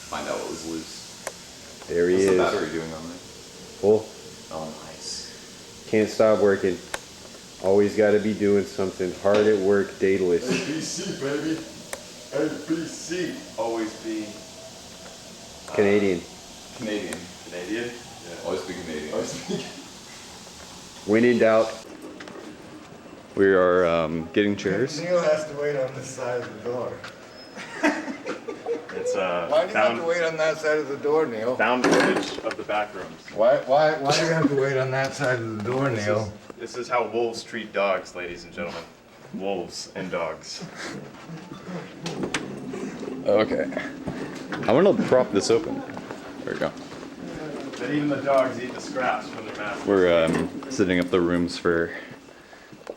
find out what was loose. There he is. What's the battery doing on there? Full. Oh, nice. Can't stop working. Always got to be doing something. Hard at work, dateless. ABC, baby. ABC. Always be Canadian. Canadian. Canadian? Yeah. Always be Canadian. Always be. When in doubt. We are getting chairs. Neil has to wait on this side of the door. It's Why do you have to wait on that side of the door, Neil? found footage of the back rooms. Why do you have to wait on that side of the door, Neil? This is how wolves treat dogs, ladies and gentlemen. Wolves and dogs. Okay. I want to prop this open. There we go. But even the dogs eat the scraps from their mouths. We're setting up the rooms for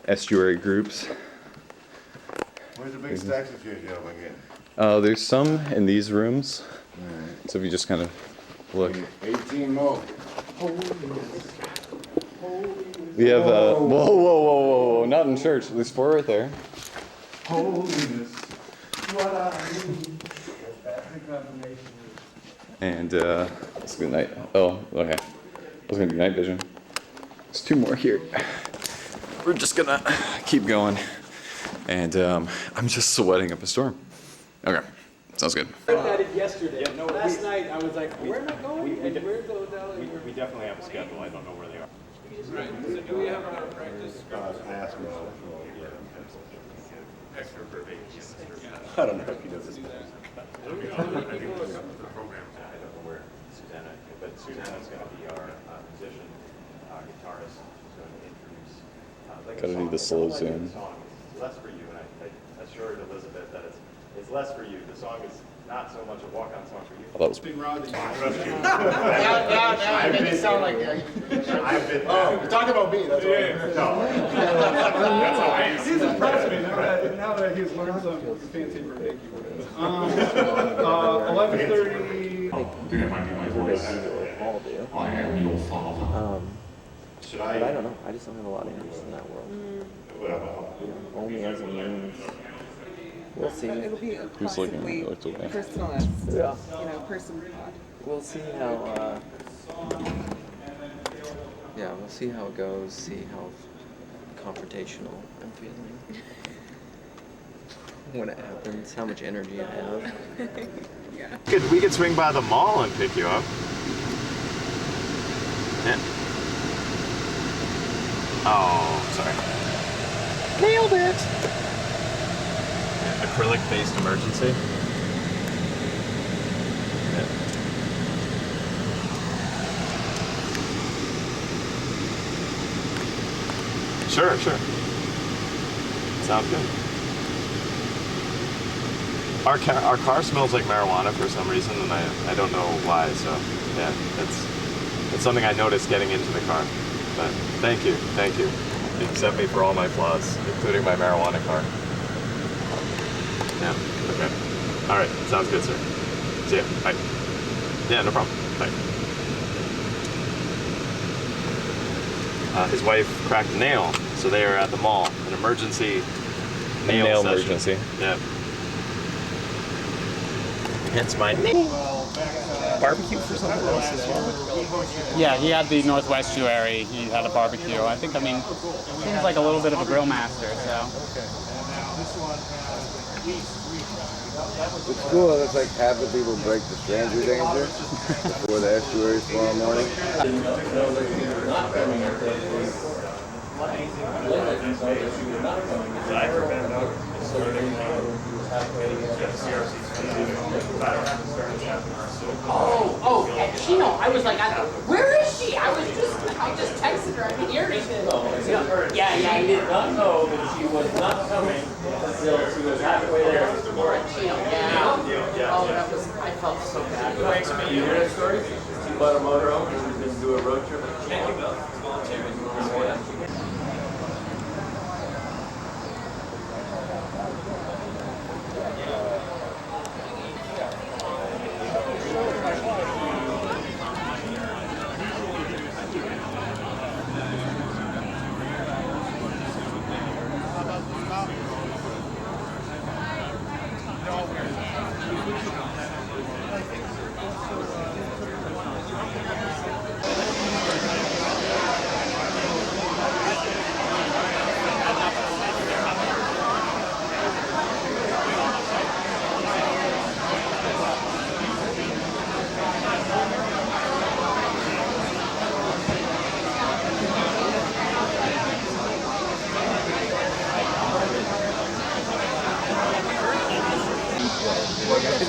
estuary groups. Where's the big stacks of shit you have again? There's some in these rooms. So if you just kind of look. 18 more. We have, whoa, not in church. There's 4 right there. Holiness. What I need. And, let's do night. Oh, okay. I was gonna do night vision. There's 2 more here. We're just gonna keep going. And, I'm just sweating up a storm. Okay, sounds good. I looked at it yesterday. No, last night I was like, where am I going? We Where's definitely have a schedule. I don't know where they are. Right. So do we have our practice? Extra for vacation. I don't know if he does this. I don't know where Susanna, but Susanna's going to be our musician, guitarist, who's going to introduce. Gotta do the slow zoom. It's less for you, and I assured Elizabeth that it's less for you. The song is not so much a walk-on song for you. Oh, that was. Now you make it sound like I've been. Oh, you're talking about me, that's right. No. That's all I used to He's impressed me now that he's learned some fancy vernacular. 11:30. That might be my voice. I am your father. Should But I don't know. I just don't have a lot of interest in that world. Only as a means. We'll see. It'll be Who's looking? possibly It looks okay. personalist, Yeah. person pod. We'll see how. Yeah, we'll see how it goes. See how confrontational I'm feeling when it happens. How much energy I have. Yeah. We could swing by the mall and pick you up. Yeah. Oh, sorry. Nailed it. Acrylic-based emergency. Yeah. Sure. Sounds good. Our car smells like marijuana for some reason, and I don't know why. So yeah, it's something I noticed getting into the car. But thank you. You accept me for all my flaws, including my marijuana car. Yeah. Okay. All right. Sounds good, sir. See ya. Bye. Yeah, no problem. Bye. His wife cracked a nail, so they are at the mall. An emergency nail session. Emergency. Yeah. Hence my name. Barbecue for someone else as well. Yeah, he had the Northwest Jewelry. He had a barbecue. I think, seems like a little bit of a grill master, so. It's cool that it's like half the people break the stranger danger before the estuary tomorrow morning. Oh, Chino, I was like, where is she? I just texted her, I can hear it. Yeah, I did not know that she was not coming until she was halfway there. Chino, yeah. Oh, I felt so bad. Thanks to me. You hear that story? She bought a motorhome and was going to do a road trip.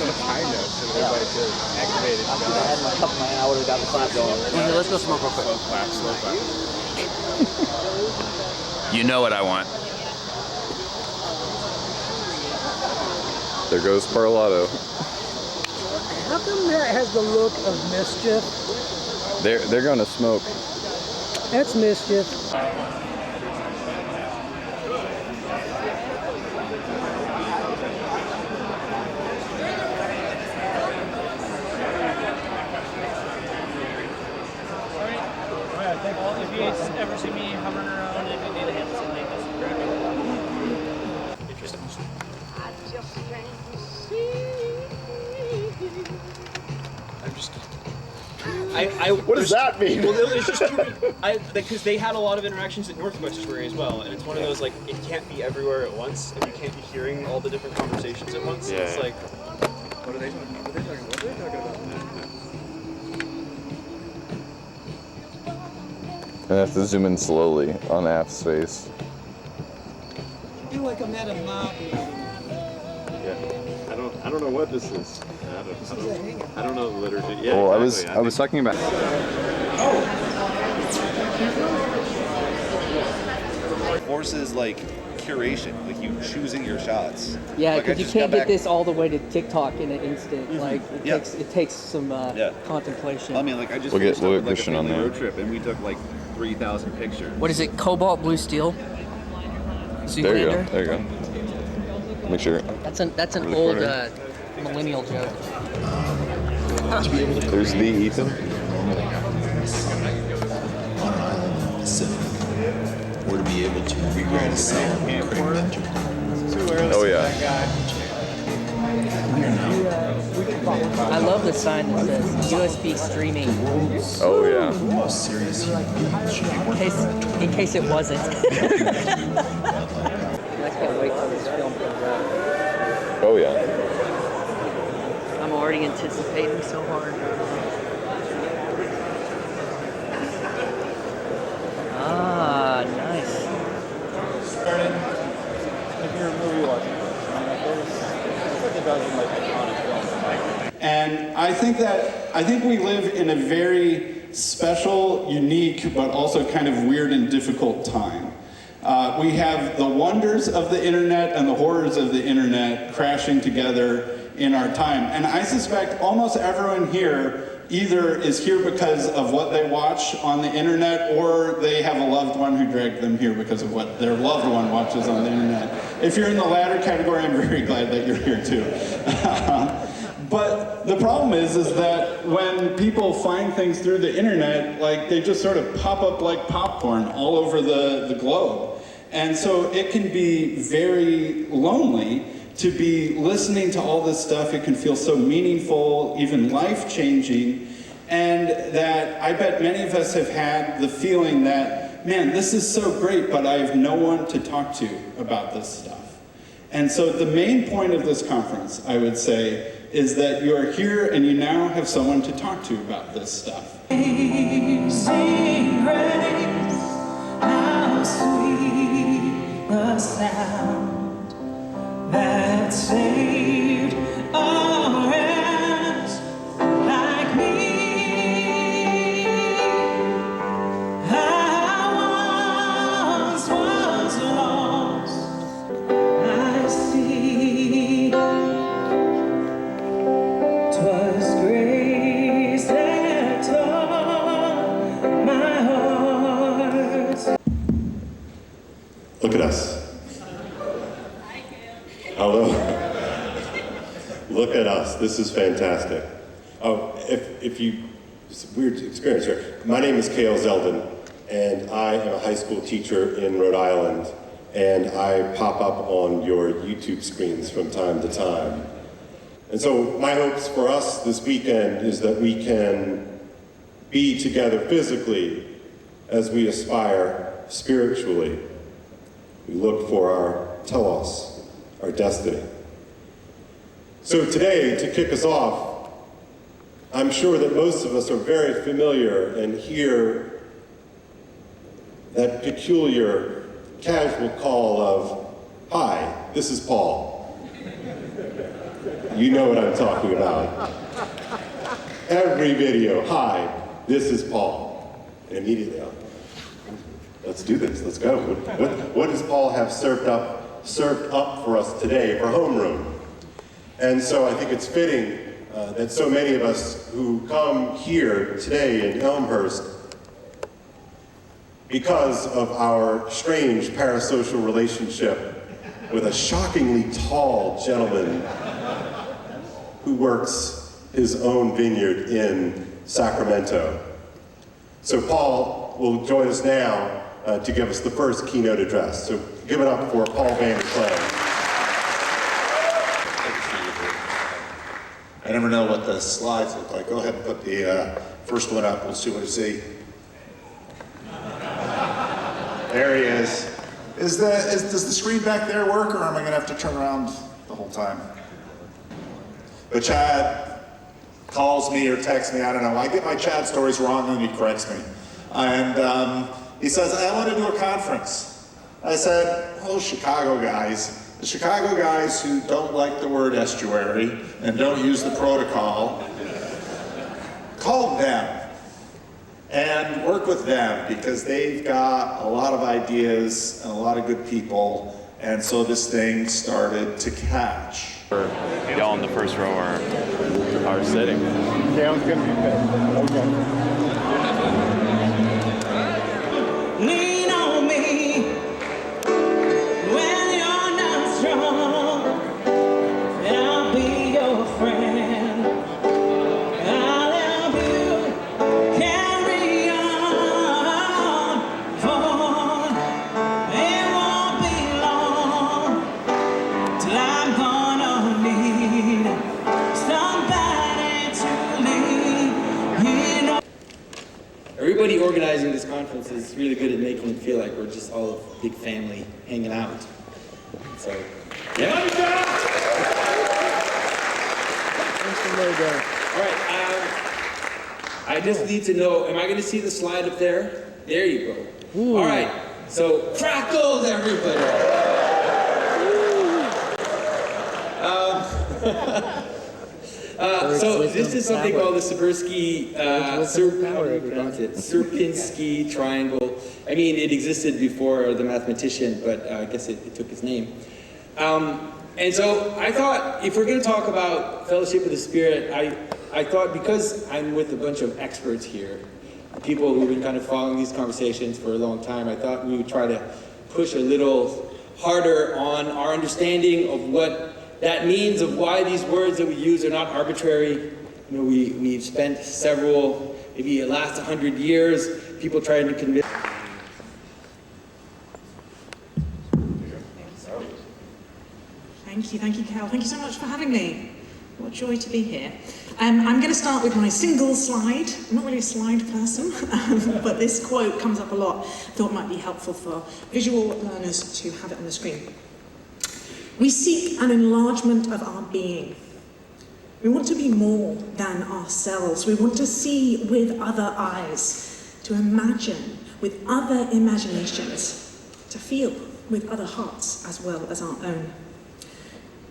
Kind of. So everybody feels activated. I could have had my cup of mine. I would have got the clap going. Okay, let's go smoke real quick. Slow clap. You know what I want. There goes Parlato. How come that has the look of mischief? They're gonna smoke. That's mischief. If you ever see me hovering around, if you need a hand something, just grab it. Interesting. I'm just. What does that mean? Well, it's just because they had a lot of interactions at Northwestbury as well, and it's one of those like it can't be everywhere at once, and you can't be hearing all the different conversations at once. Yeah. It's like, what are they talking about? What are they talking about? I have to zoom in slowly on Af's face. I feel like I'm at a mob meeting. Yeah. I don't know what this is. I don't know the liturgy. Yeah. Well, exactly. I was talking about. Forces like curation, like you choosing your shots. Yeah, Like, I because you just can't got get back- this all the way to TikTok in an instant. Like Yeah. it takes some contemplation. I mean, like I just We'll get finished up with, like, a Christian on family there. road trip, and we took like 3,000 pictures. What is it? Cobalt blue steel. There you go. Zoolander? There you go. Make sure. That's an Really old corner. millennial joke. There's the Ethan. Or to be able to rewrite a sound Oh yeah. I love the sign that says USB streaming. Oh yeah. In case it wasn't. I can't wait till this film comes out. Oh yeah. I'm already anticipating so hard. Ah, nice. If you're a movie watching, and I think we live in a very special, unique, but also kind of weird and difficult time. We have the wonders of the internet and the horrors of the internet crashing together in our time. And I suspect almost everyone here either is here because of what they watch on the internet, or they have a loved one who dragged them here because of what their loved one watches on the internet. If you're in the latter category, I'm very glad that you're here too. But the problem is that when people find things through the internet, like they just sort of pop up like popcorn all over the globe. And so it can be very lonely to be listening to all this stuff. It can feel so meaningful, even life-changing, and that I bet many of us have had the feeling that, man, this is so great, but I have no one to talk to about this stuff. And so the main point of this conference, I would say, is that you are here and you now have someone to talk to about this stuff. Sing grace, how sweet the sound that saved a wretch like me. I once was lost, I see. 'Twas grace that taught my heart. Look at us. Hello. Look at us. This is fantastic. Oh, if you, it's a weird experience here. My name is Cale Zeldin, and I am a high school teacher in Rhode Island, and I pop up on your YouTube screens from time to time. And so my hopes for us this weekend is that we can be together physically as we aspire spiritually. We look for our telos, our destiny. So today, to kick us off, I'm sure that most of us are very familiar and hear that peculiar, casual call of, "Hi, this is Paul." you know what I'm talking about. Every video, hi, this is Paul. And immediately, let's do this, let's go. What does Paul have served up for us today for homeroom? And so I think it's fitting that so many of us who come here today in Elmhurst, because of our strange parasocial relationship with a shockingly tall gentleman who works his own vineyard in Sacramento. So Paul will join us now to give us the first keynote address. So give it up for Paul Van Clay. I never know what the slides look like. Go ahead and put the first one up. We'll see what we see. There he is. Does the screen back there work, or am I going to have to turn around the whole time? But Chad calls me or texts me, I don't know. I get my Chad stories wrong and he corrects me. And he says, I want to do a conference. I said, oh, Chicago guys. The Chicago guys who don't like the word estuary and don't use the protocol, call them and work with them, because they've got a lot of ideas and a lot of good people, and so this thing started to catch. Y'all in the first row are sitting. Sounds good. Okay. Lean on me when you're not strong, and I'll be your friend. I'll help you carry on, for it won't be long till I'm gonna need somebody to lean on. Everybody organizing this conference is really good at making it feel like we're just all a big family hanging out. So, yeah. All right, I just need to know, am I going to see the slide up there? There you go. Ooh. All right, so crackles, everybody. So this is something called the Sierpinski triangle. I mean, it existed before the mathematician, but I guess it took his name. And so I thought, if we're going to talk about fellowship of the Spirit, I thought, because I'm with a bunch of experts here, people who've been kind of following these conversations for a long time, I thought we would try to push a little harder on our understanding of what that means, of why these words that we use are not arbitrary. You know, we've spent several, maybe the last 100 years, people trying to convince. Thank you, Cal. Thank you so much for having me. What joy to be here. I'm going to start with my single slide. I'm not really a slide person, but this quote comes up a lot. I thought it might be helpful for visual learners to have it on the screen. We seek an enlargement of our being. We want to be more than ourselves. We want to see with other eyes, to imagine with other imaginations, to feel with other hearts as well as our own.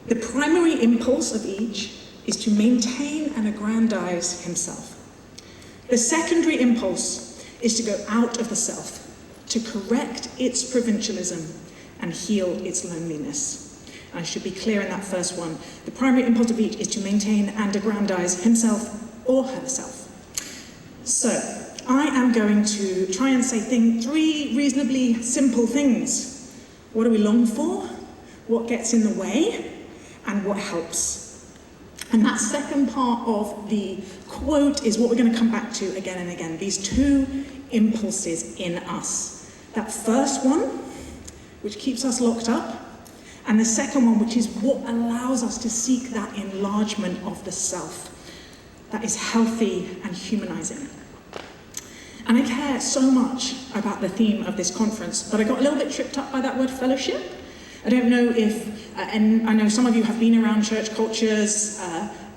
The primary impulse of each is to maintain and aggrandize himself. The secondary impulse is to go out of the self, to correct its provincialism and heal its loneliness. I should be clear in that first one. The primary impulse of each is to maintain and aggrandize himself or herself. So, I am going to try and say three reasonably simple things. What do we long for? What gets in the way? And what helps? And that second part of the quote is what we're going to come back to again and again. These two impulses in us. That first one, which keeps us locked up, and the second one, which is what allows us to seek that enlargement of the self that is healthy and humanizing. And I care so much about the theme of this conference, but I got a little bit tripped up by that word fellowship. I don't know if, and I know some of you have been around church cultures,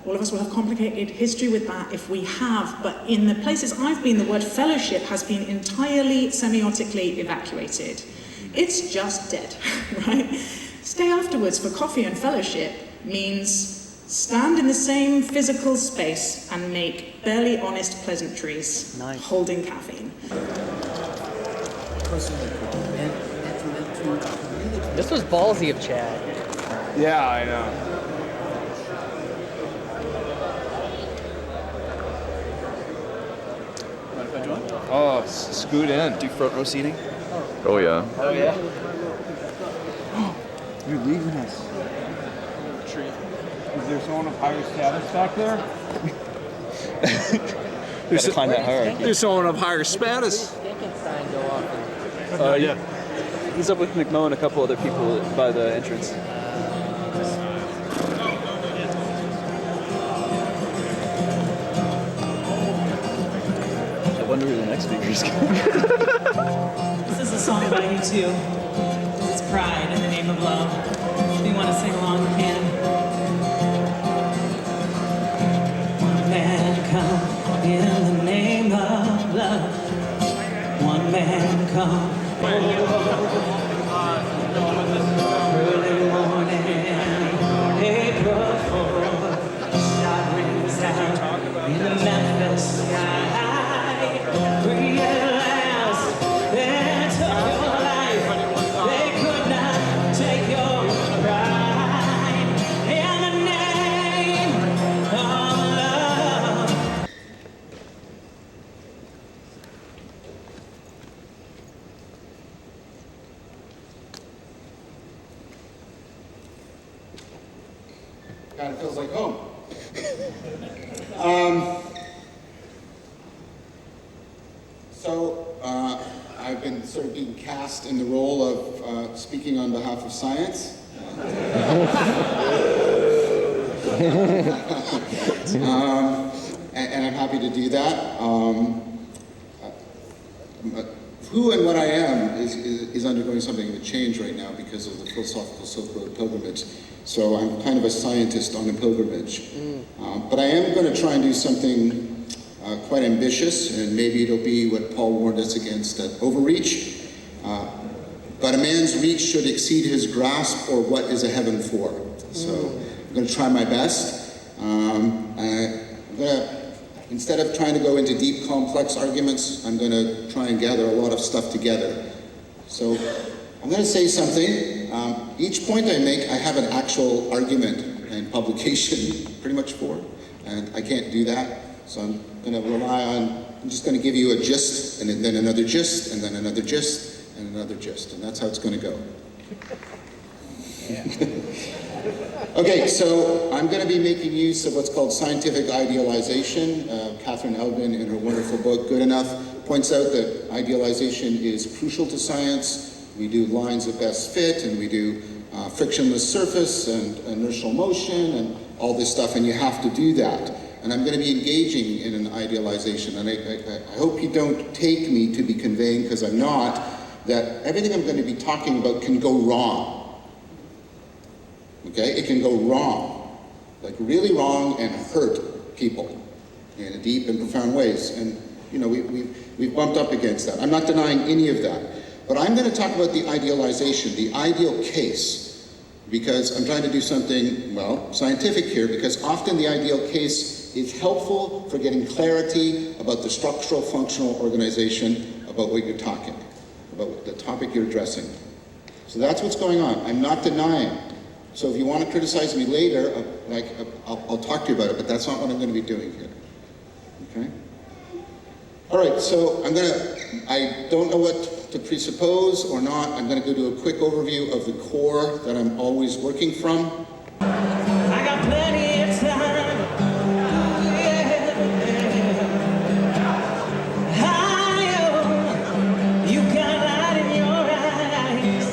all of us will have complicated history with that if we have, but in the places I've been, the word fellowship has been entirely semiotically evacuated. It's just dead, right? Stay afterwards for coffee and fellowship means stand in the same physical space and make barely honest pleasantries, holding caffeine. This was ballsy of Chad. Yeah, I know. Oh, scoot in. Do front row seating. Oh yeah. Oh yeah. You're leaving us. Is there someone of higher status back there? Gotta climb that hierarchy. There's someone of higher status. Yeah. He's up with McMo and a couple other people by the entrance. I wonder who the next speaker is going to be. This is a song about you too. It's pride in the name of love. If you want to sing along, you can. One man come in the name of love. One man come. Early morning, April 4th, shot rings out in the Memphis sky. Realize they took your life, they could not take your pride. In the name of love. Kind of feels like home. I've been sort of being cast in the role of speaking on behalf of science. And I'm happy to do that. Who and what I am is undergoing something of a change right now because of the philosophical Silk Road pilgrimage. So I'm kind of a scientist on a pilgrimage. But I am going to try and do something quite ambitious, and maybe it'll be what Paul warned us against, overreach. But a man's reach should exceed his grasp, or what is a heaven for? So I'm going to try my best. I'm going to, instead of trying to go into deep, complex arguments, I'm going to try and gather a lot of stuff together. So I'm going to say something. Each point I make, I have an actual argument and publication pretty much for, and I can't do that. So I'm going to rely on, I'm just going to give you a gist, and then another gist, and then another gist, and another gist, and that's how it's going to go. Okay, so I'm going to be making use of what's called scientific idealization. Catherine Elgin, in her wonderful book, Good Enough, points out that idealization is crucial to science. We do lines of best fit, and we do frictionless surface, and inertial motion, and all this stuff, and you have to do that. And I'm going to be engaging in an idealization, and I hope you don't take me to be conveying, because I'm not, that everything I'm going to be talking about can go wrong. Okay? It can go wrong, like really wrong, and hurt people in deep and profound ways. And, you know, we've bumped up against that. I'm not denying any of that. But I'm going to talk about the idealization, the ideal case, because I'm trying to do something, well, scientific here, because often the ideal case is helpful for getting clarity about the structural, functional organization, about what you're talking, about the topic you're addressing. So that's what's going on. I'm not denying. So if you want to criticize me later, I'll talk to you about it, but that's not what I'm going to be doing here. Okay? All right, so I don't know what to presuppose or not. I'm going to go do a quick overview of the core that I'm always working from. I got plenty of time. You got light in your eyes,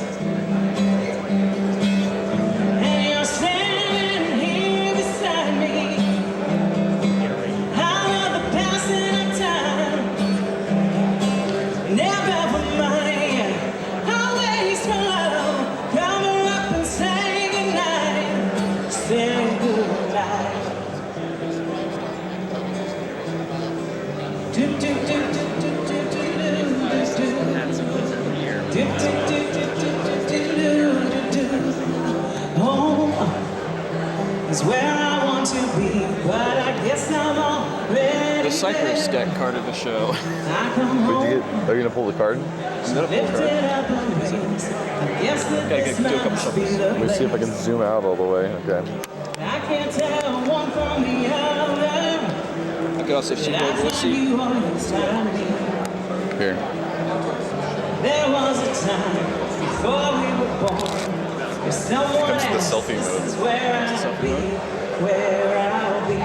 and you're standing here beside me. I love the passing of time, never for money, always for love. Cover up and say goodnight, say goodbye. Do do do do do do do do. Home is where I want. Cypress deck card of the show. Are you gonna pull the card? I'm gonna pull the card. Gotta do a couple shuffles. Let me see if I can zoom out all the way. Okay. I can't tell one from the other. I could also shift over. Let's see. Here. There was a time before we were born. If someone Comes to the asks, selfie this mode. is where I'll be, where I'll be.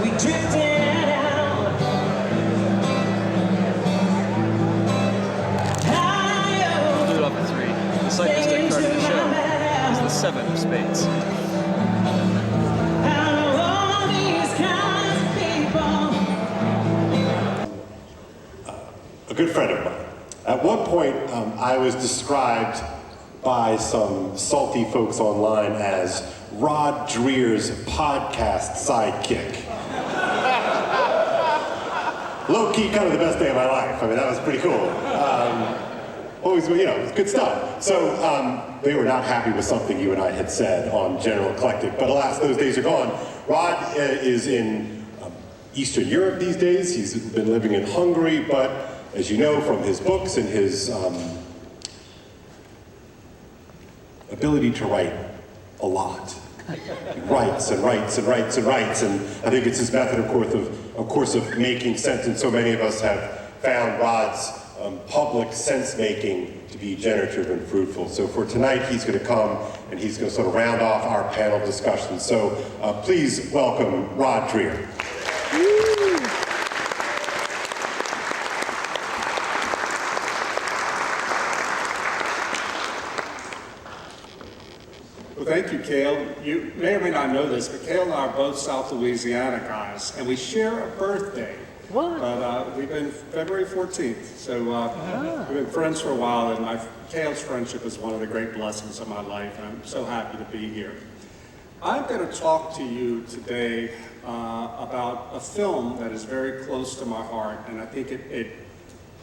We drifted out. We'll do it off of 3. The Cypress deck card of the show is the 7 of spades. Out of all these kinds of people. A good friend of mine. At one point, I was described by some salty folks online as Rod Dreer's podcast sidekick. Low-key, kind of the best day of my life. I mean, that was pretty cool. Always, it was good stuff. So they were not happy with something you and I had said on General Eclectic, but alas, those days are gone. Rod is in Eastern Europe these days. He's been living in Hungary, but as you know from his books and his ability to write a lot. He writes and writes and writes and writes, and I think it's his method, of course, of making sense, and so many of us have found Rod's public sense-making to be generative and fruitful. So for tonight, he's going to come and he's going to sort of round off our panel discussion. So please welcome Rod Dreer. Well, thank you, Cale. You may or may not know this, but Cale and I are both South Louisiana guys, and we share a birthday. What? But we've been February 14th, so we've been friends for a while, and Cale's friendship is one of the great blessings of my life, and I'm so happy to be here. I'm going to talk to you today about a film that is very close to my heart, and I think it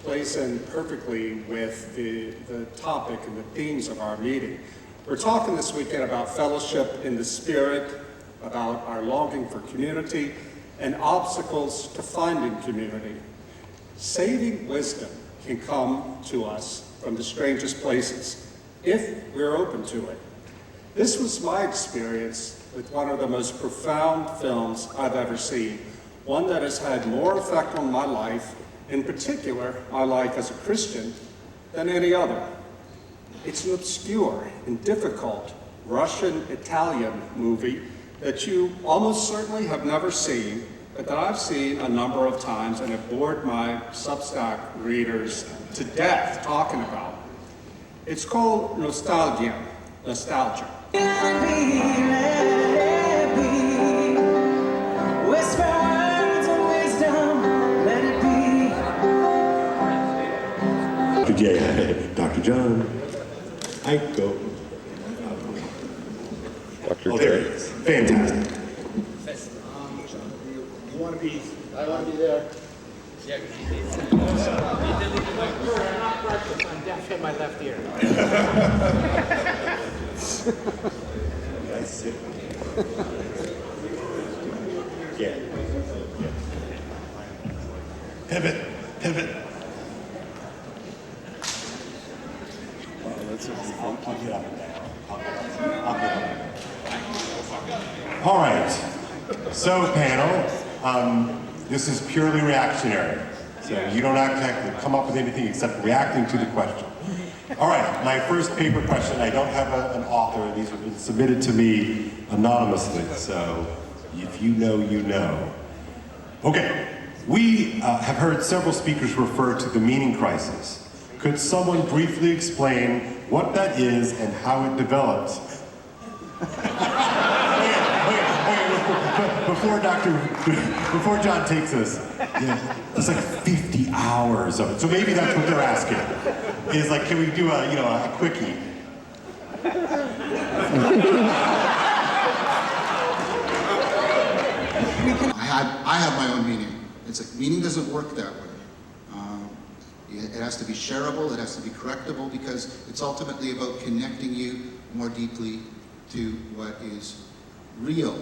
plays in perfectly with the topic and the themes of our meeting. We're talking this weekend about fellowship in the Spirit, about our longing for community, and obstacles to finding community. Saving wisdom can come to us from the strangest places, if we're open to it. This was my experience with one of the most profound films I've ever seen, one that has had more effect on my life, in particular, my life as a Christian, than any other. It's an obscure and difficult Russian-Italian movie that you almost certainly have never seen, but that I've seen a number of times and have bored my Substack readers to death talking about. It's called Nostalgia. Whisper words of wisdom, let it be. Dr. John. I go. Dr. Oh, there it is. Fantastic. You want to be? I want to be there. Yeah. I'm not practiced. I'm deaf in my left ear. Nice. Yeah. Pivot. All right, so panel, this is purely reactionary. So you don't have to come up with anything except reacting to the question. All right, my first paper question, I don't have an author. These have been submitted to me anonymously, so if you know, you know. Okay, we have heard several speakers refer to the meaning crisis. Could someone briefly explain what that is and how it develops? Before John takes us, it's like 50 hours of it. So maybe that's what they're asking. Is like, can we do a quickie? I have my own meaning. It's like meaning doesn't work that way. It has to be shareable, it has to be correctable, because it's ultimately about connecting you more deeply to what is real.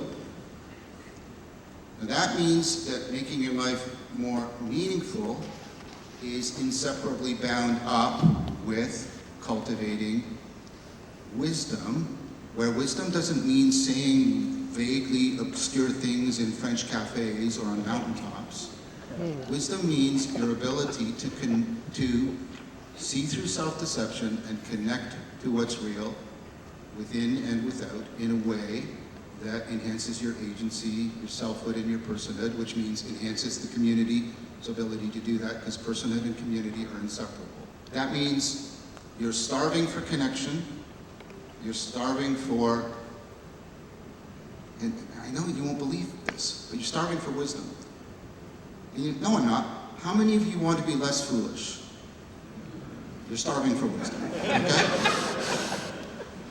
Now that means that making your life more meaningful is inseparably bound up with cultivating wisdom, where wisdom doesn't mean saying vaguely obscure things in French cafes or on mountaintops. Wisdom means your ability to see through self-deception and connect to what's real, within and without, in a way that enhances your agency, your selfhood, and your personhood, which means enhances the community's ability to do that, because personhood and community are inseparable. That means you're starving for connection, you're starving for, and I know you won't believe this, but you're starving for wisdom. And no, I'm not. How many of you want to be less foolish? You're starving for wisdom, okay?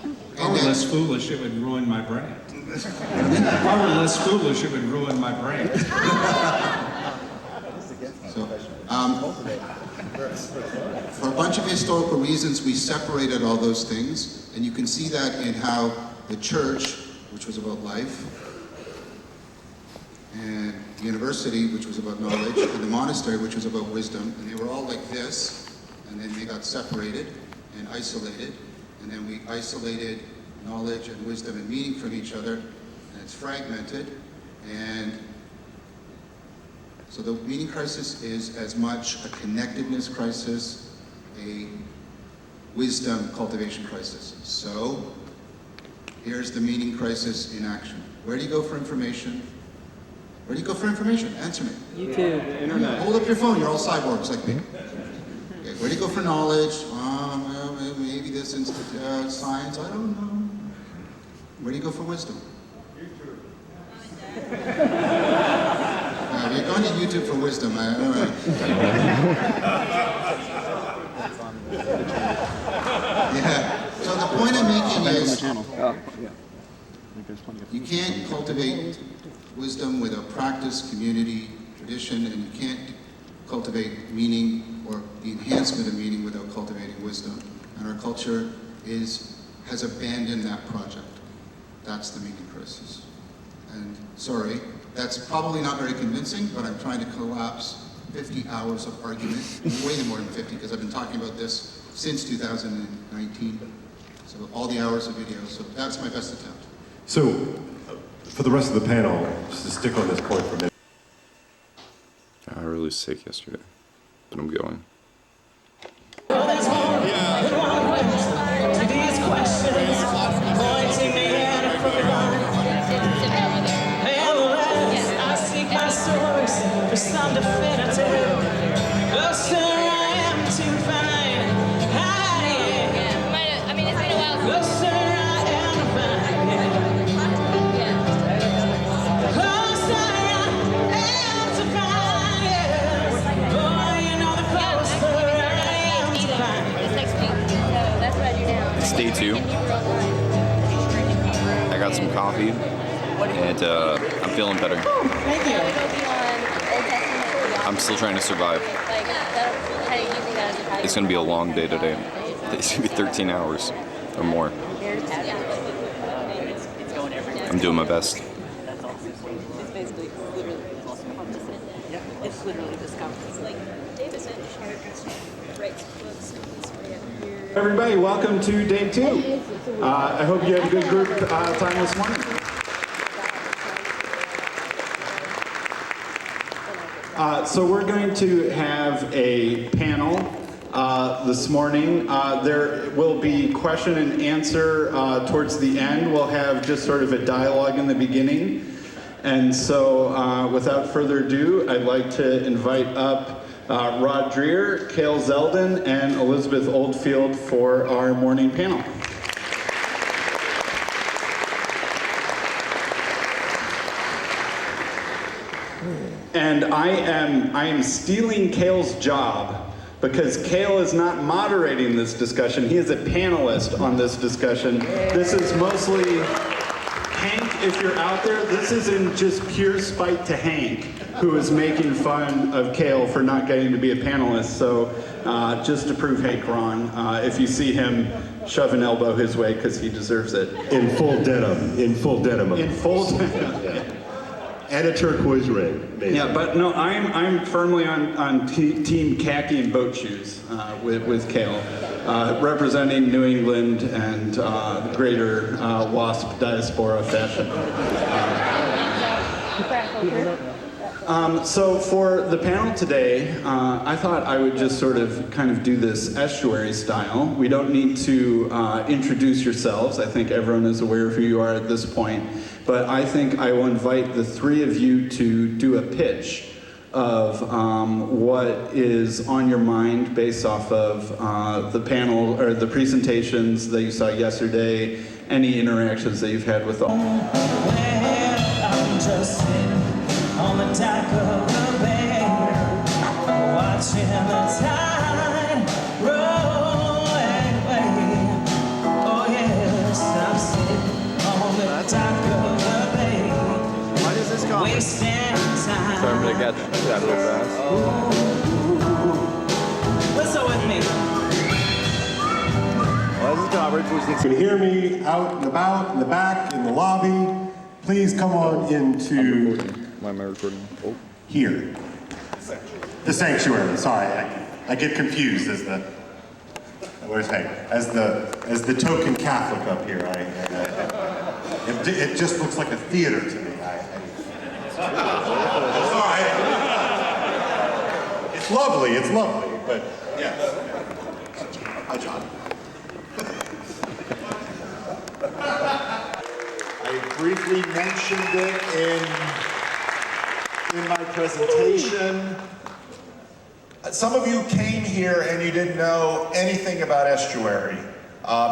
If I were less foolish, it would ruin my brand. If I were less foolish, it would ruin my brand. So, for a bunch of historical reasons, we separated all those things, and you can see that in how the church, which was about life, and the university, which was about knowledge, and the monastery, which was about wisdom, and they were all like this, and then they got separated and isolated, and then we isolated knowledge and wisdom and meaning from each other, and it's fragmented, and so the meaning crisis is as much a connectedness crisis, a wisdom cultivation crisis. So here's the meaning crisis in action. Where do you go for information? Where do you go for information? Answer me. YouTube. Internet. Hold up your phone, you're all cyborgs like me. Okay, where do you go for knowledge? Well, maybe this institute, science, I don't know. Where do you go for wisdom? YouTube. You're going to YouTube for wisdom. I don't know. Yeah. So the point I'm making is you can't cultivate wisdom without practice, community, tradition, and you can't cultivate meaning or the enhancement of meaning without cultivating wisdom. And our culture has abandoned that project. That's the meaning crisis. And sorry, that's probably not very convincing, but I'm trying to collapse 50 hours of argument, way more than 50, because I've been talking about this since 2019. So all the hours of video, so that's my best attempt. So, for the rest of the panel, just to stick on this point for a minute. I was really sick yesterday, but I'm going. For some definitive, closer I am to find. I mean, it's been a while. Closer I am to find. Closer I am to find. Boy, you know the closer I am to find. It's next week, so that's what I do now. It's day 2. I got some coffee, and I'm feeling better. Thank you. I'm still trying to survive. It's going to be a long day today. It's going to be 13 hours or more. I'm doing my best. It's basically literally it's literally this conference. Like Davis writes books and he's way up here. Everybody, welcome to day 2. I hope you had a good group time this morning. So we're going to have a panel this morning. There will be question and answer towards the end. We'll have just sort of a dialogue in the beginning. And so without further ado, I'd like to invite up Rod Dreher, Cale Zeldin, and Elizabeth Oldfield for our morning panel. And I am stealing Cale's job because Cale is not moderating this discussion. He is a panelist on this discussion. This is mostly Hank, if you're out there, this isn't just pure spite to Hank, who is making fun of Cale for not getting to be a panelist. So just to prove Hank wrong, if you see him, shove an elbow his way because he deserves it. In full denim. In full denim. In full denim. And a turquoise ring. Amazing. Yeah, but no, I'm firmly on team khaki and boat shoes with Kale, representing New England and the greater WASP diaspora fashion. So for the panel today, I thought I would just sort of kind of do this estuary style. We don't need to introduce yourselves. I think everyone is aware of who you are at this point. But I think I will invite the three of you to do a pitch of what is on your mind based off of the panel or the presentations that you saw yesterday, any interactions that you've had with all. I'm just sitting on the dock of the bay, watching the tide roll away. Oh yes, I'm sitting on the dock of the bay. Why does this come? Wasting time. Sorry, I'm gonna get that a little fast. What's up with me? Well, this is coverage. You can hear me out and about, in the back, in the lobby. Please come on into Why am I recording? Oh. here. The sanctuary. Sorry, I get confused as the as the token Catholic up here. It just looks like a theater to me. Sorry. It's lovely, but yeah. Hi, John. I briefly mentioned it in my presentation. Some of you came here and you didn't know anything about estuary.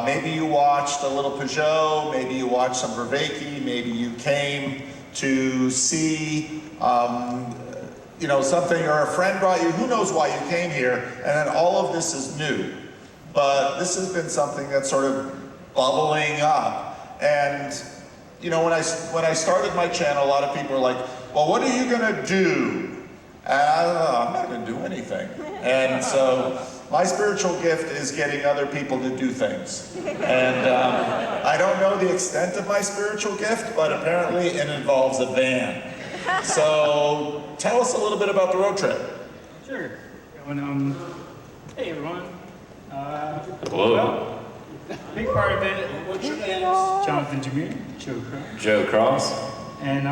Maybe you watched a little Peugeot, maybe you watched some Vervaeke, maybe you came to see something, or a friend brought you, who knows why you came here, and then all of this is new. But this has been something that's sort of bubbling up. And when I started my channel, a lot of people are like, well, what are you gonna do? And I don't know, I'm not gonna do anything. And so my spiritual gift is getting other people to do things. And I don't know the extent of my spiritual gift, but apparently it involves a van. So tell us a little bit about the road trip. Sure. Hey everyone. Hello. Well, big part of it. What's your name? Jonathan Jameer. Joe Cross. Joe Cross. And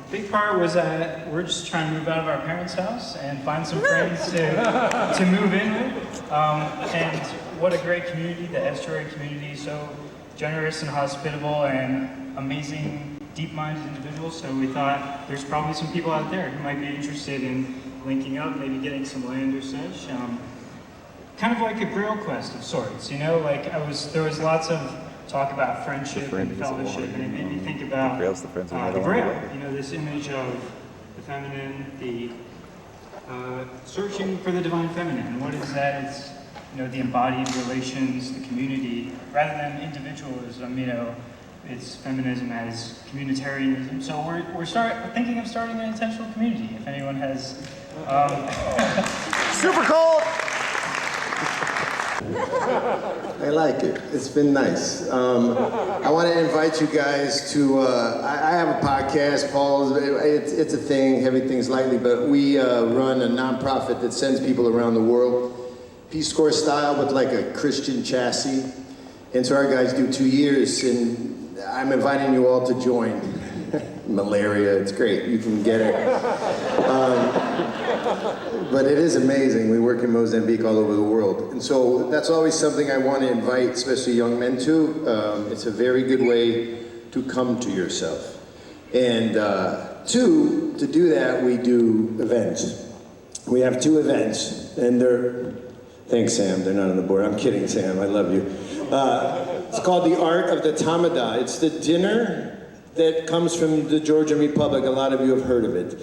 big part was that we're just trying to move out of our parents' house and find some friends to move in with. And what a great community, the estuary community, so generous and hospitable and amazing, deep-minded individuals. So we thought there's probably some people out there who might be interested in linking up, maybe getting some land or such. Kind of like a Grail quest of sorts, there was lots of talk about friendship and fellowship, and it made me think about the Grail, this image of the feminine, the searching for the divine feminine. What is that? It's, the embodied relations, the community, rather than individualism, it's feminism as communitarianism. So we're thinking of starting an intentional community, if anyone has... Super cool! I like it. It's been nice. I want to invite you guys to, I have a podcast, Paul, it's a thing, Heavy Things Lightly, but we run a nonprofit that sends people around the world, Peace Corps style, with like a Christian chassis. And so our guys do 2 years, and I'm inviting you all to join. Malaria, it's great, you can get it. But it is amazing. We work in Mozambique all over the world. And so that's always something I want to invite, especially young men to. It's a very good way to come to yourself. And two, to do that, we do events. We have 2 events, and they're, thanks Sam, they're not on the board. I'm kidding, Sam, I love you. It's called The Art of the Tamada. It's the dinner that comes from the Georgian Republic. A lot of you have heard of it.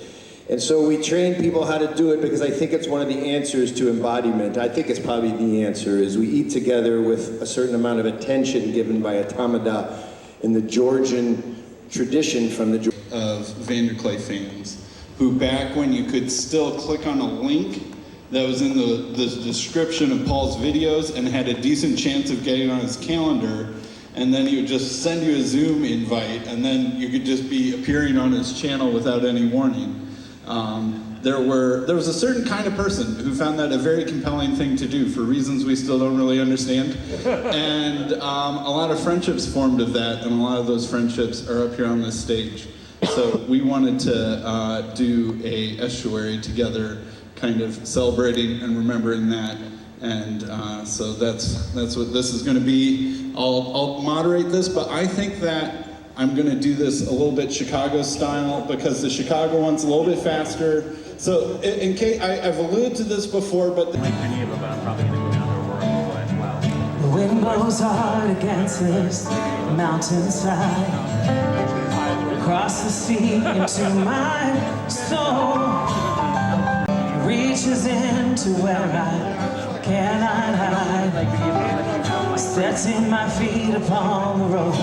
And so we train people how to do it because I think it's one of the answers to embodiment. I think it's probably the answer, is we eat together with a certain amount of attention given by a tamada in the Georgian tradition from the... Of Vanderklay fans, who back when you could still click on a link that was in the description of Paul's videos and had a decent chance of getting on his calendar, and then he would just send you a Zoom invite, and then you could just be appearing on his channel without any warning. There was a certain kind of person who found that a very compelling thing to do for reasons we still don't really understand. And a lot of friendships formed of that, and a lot of those friendships are up here on this stage. So we wanted to do a estuary together, kind of celebrating and remembering that. And so that's what this is going to be. I'll moderate this, but I think that I'm going to do this a little bit Chicago style, because the Chicago one's a little bit faster. So in case, I've alluded to this before, but... Like many of them, but I'm probably going to go down to Aurora as well. The wind blows hard against this mountainside, across the sea into my soul. It reaches into where I cannot hide, setting my feet upon the road.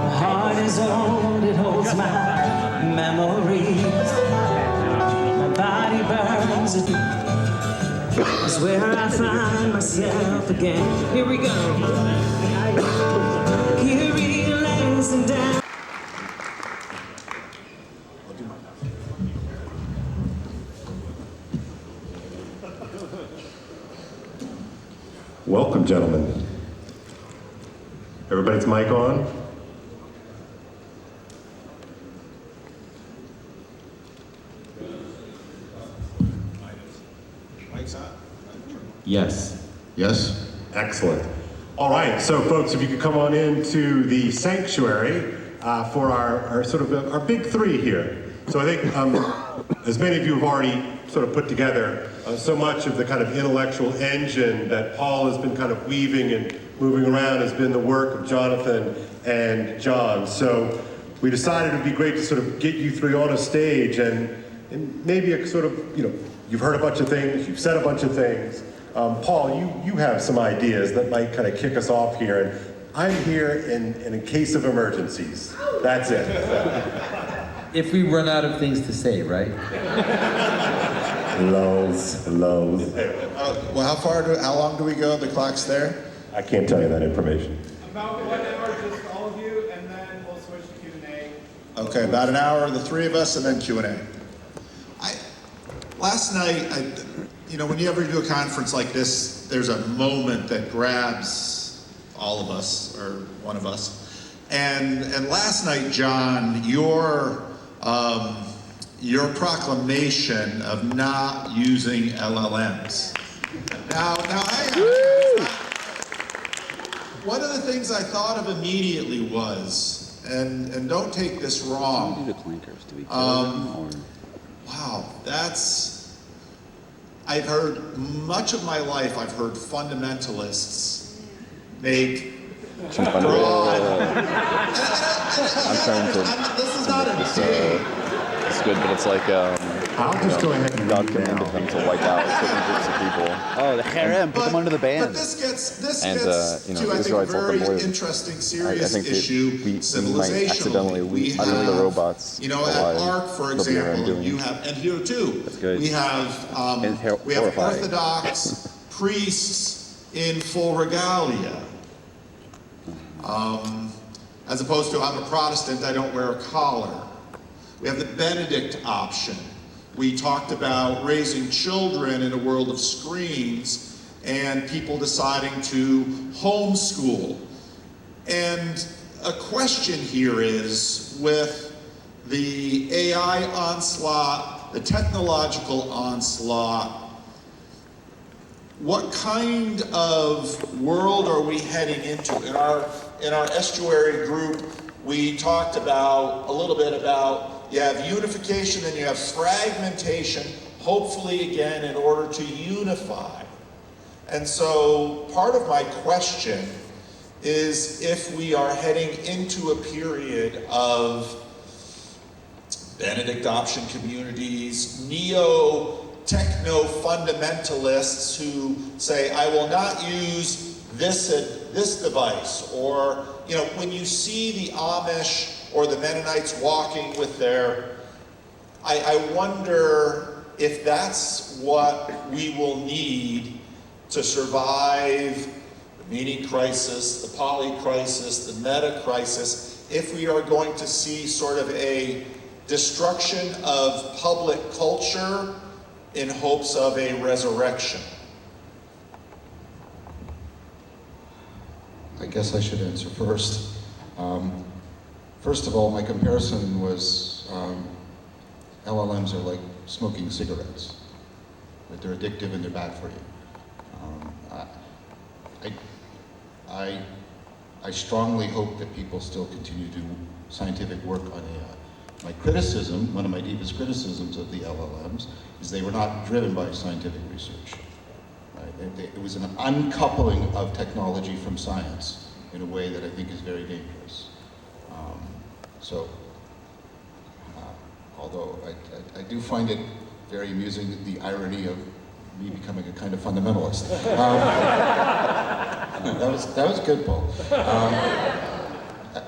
My heart is old, it holds my memories. My body burns, it's where I find myself again. Here we go. Here he lays him down. Welcome, gentlemen. Everybody's mic on? Mic's on? Yes. Yes? Excellent. All right, so folks, if you could come on into the sanctuary for our sort of our big three here. So I think as many of you have already sort of put together so much of the kind of intellectual engine that Paul has been kind of weaving and moving around has been the work of Jonathan and John. So we decided it would be great to sort of get you three on a stage and maybe a sort of, you've heard a bunch of things, you've said a bunch of things. Paul, you have some ideas that might kind of kick us off here. And I'm here in a case of emergencies. That's it. If we run out of things to say, right? Lows. Well, how long do we go? The clock's there? I can't tell you that information. About 1 hour, just all of you, and then we'll switch to Q&A. Okay, about an hour, the three of us, and then Q&A. Last night, when you ever do a conference like this, there's a moment that grabs all of us, or one of us. And last night, John, your proclamation of not using LLMs. Now one of the things I thought of immediately was, and don't take this wrong. Wow, I've heard much of my life. I've heard fundamentalists make broad. I'm trying to. This is not a day. It's good, but it's like I'll just go ahead and God commanded them to wipe out certain groups of people. Oh, the harem, put them under the ban. But this gets to, the I think, a Israelites let them very live. interesting, I serious think issue. we might Civilizationally, accidentally we unleash the have, robots. at alive. ARC, for They'll be around example, doing you it. have, and here too, That's good. we have horrifying. Orthodox priests in full regalia. As opposed to, I'm a Protestant, I don't wear a collar. We have the Benedict option. We talked about raising children in a world of screens and people deciding to homeschool. And a question here is, with the AI onslaught, the technological onslaught, what kind of world are we heading into? In our estuary group, we talked about a little bit about, you have unification, then you have fragmentation, hopefully again in order to unify. And so part of my question is if we are heading into a period of Benedict option communities, neo-techno-fundamentalists who say, I will not use this device, or, when you see the Amish or the Mennonites walking with their, I wonder if that's what we will need to survive the meaning crisis, the poly crisis, the meta crisis, if we are going to see sort of a destruction of public culture in hopes of a resurrection? I guess I should answer first. First of all, my comparison was LLMs are like smoking cigarettes. Right? They're addictive and they're bad for you. I strongly hope that people still continue to do scientific work on AI. My criticism, one of my deepest criticisms of the LLMs, is they were not driven by scientific research. Right? It was an uncoupling of technology from science in a way that I think is very dangerous. Although I do find it very amusing, the irony of me becoming a kind of fundamentalist. That was good, Paul.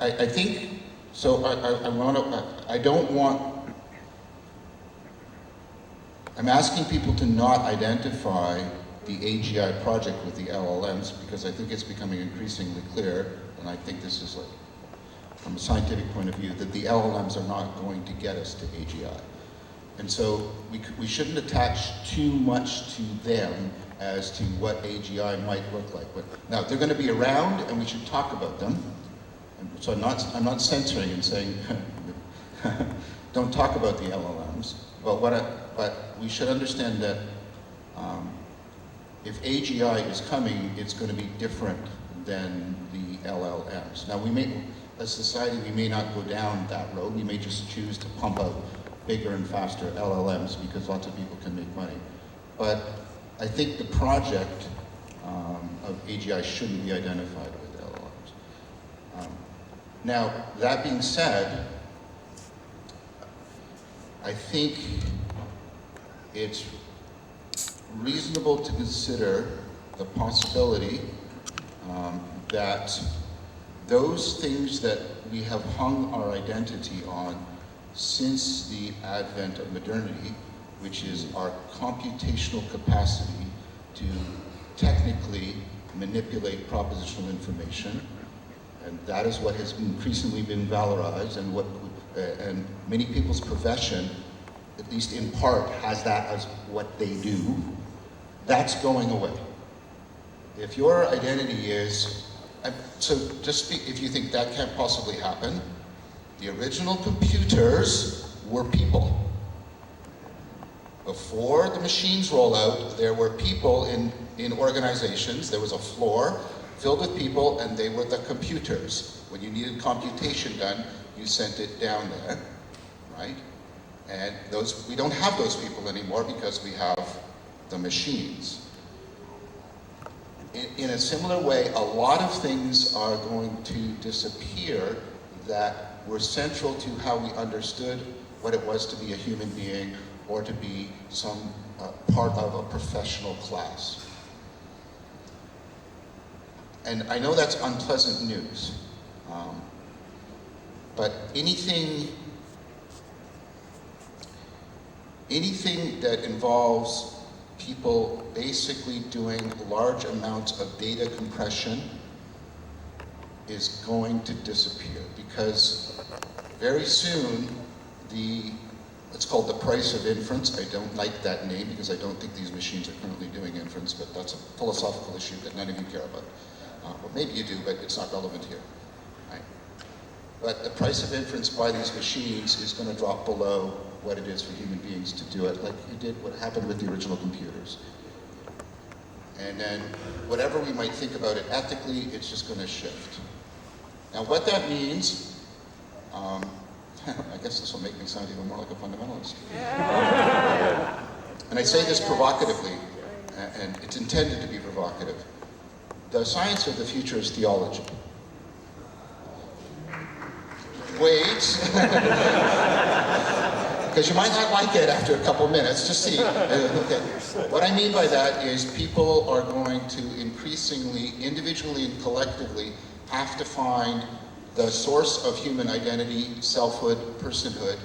I think, so I'm asking people to not identify the AGI project with the LLMs because I think it's becoming increasingly clear, and I think this is like, from a scientific point of view, that the LLMs are not going to get us to AGI. And so we shouldn't attach too much to them as to what AGI might look like. But now, they're going to be around and we should talk about them. And so I'm not censoring and saying, don't talk about the LLMs. But we should understand that if AGI is coming, it's going to be different than the LLMs. Now, as a society, we may not go down that road. We may just choose to pump out bigger and faster LLMs because lots of people can make money. But I think the project of AGI shouldn't be identified with LLMs. Now, that being said, I think it's reasonable to consider the possibility that those things that we have hung our identity on since the advent of modernity, which is our computational capacity to technically manipulate propositional information, and that is what has increasingly been valorized, and many people's profession, at least in part, has that as what they do. That's going away. If your identity is, so just speak, if you think that can't possibly happen, the original computers were people. Before the machines roll out, there were people in organizations. There was a floor filled with people, and they were the computers. When you needed computation done, you sent it down there, right? And we don't have those people anymore because we have the machines. In a similar way, a lot of things are going to disappear that were central to how we understood what it was to be a human being or to be some part of a professional class. And I know that's unpleasant news, but anything that involves people basically doing large amounts of data compression is going to disappear because very soon it's called the price of inference. I don't like that name because I don't think these machines are currently doing inference, but that's a philosophical issue that none of you care about. Or maybe you do, but it's not relevant here. Right? But the price of inference by these machines is going to drop below what it is for human beings to do it, like you did what happened with the original computers. And then whatever we might think about it ethically, it's just going to shift. Now what that means, I guess this will make me sound even more like a fundamentalist. And I say this provocatively, and it's intended to be provocative. The science of the future is theology. Wait. Because you might not like it after a couple minutes, just see. Okay. What I mean by that is people are going to increasingly, individually and collectively, have to find the source of human identity, selfhood, personhood,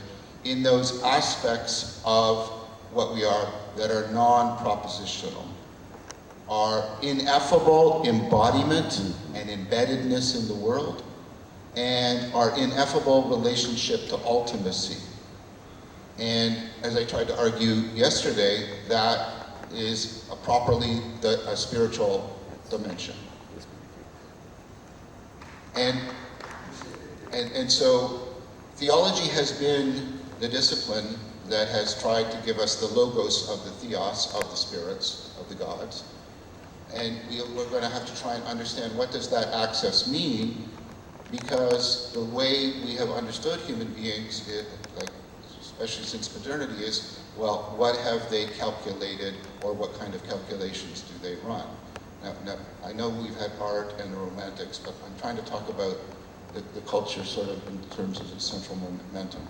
in those aspects of what we are that are non-propositional. our ineffable embodiment and embeddedness in the world, and our ineffable relationship to ultimacy. And as I tried to argue yesterday, that is properly a spiritual dimension. And so theology has been the discipline that has tried to give us the logos of the theos, of the spirits, of the gods. And we're going to have to try and understand what does that access mean, because the way we have understood human beings, especially since modernity, is, well, what have they calculated, or what kind of calculations do they run? Now, I know we've had art and the romantics, but I'm trying to talk about the culture sort of in terms of its central momentum.